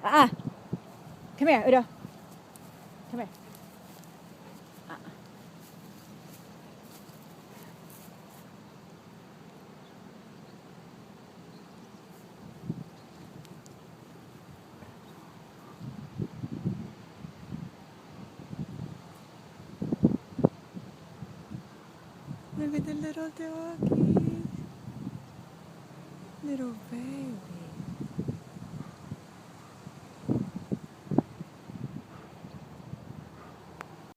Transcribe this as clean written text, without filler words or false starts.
Come here, Udo. Come here. Look at the little doggy. Little baby.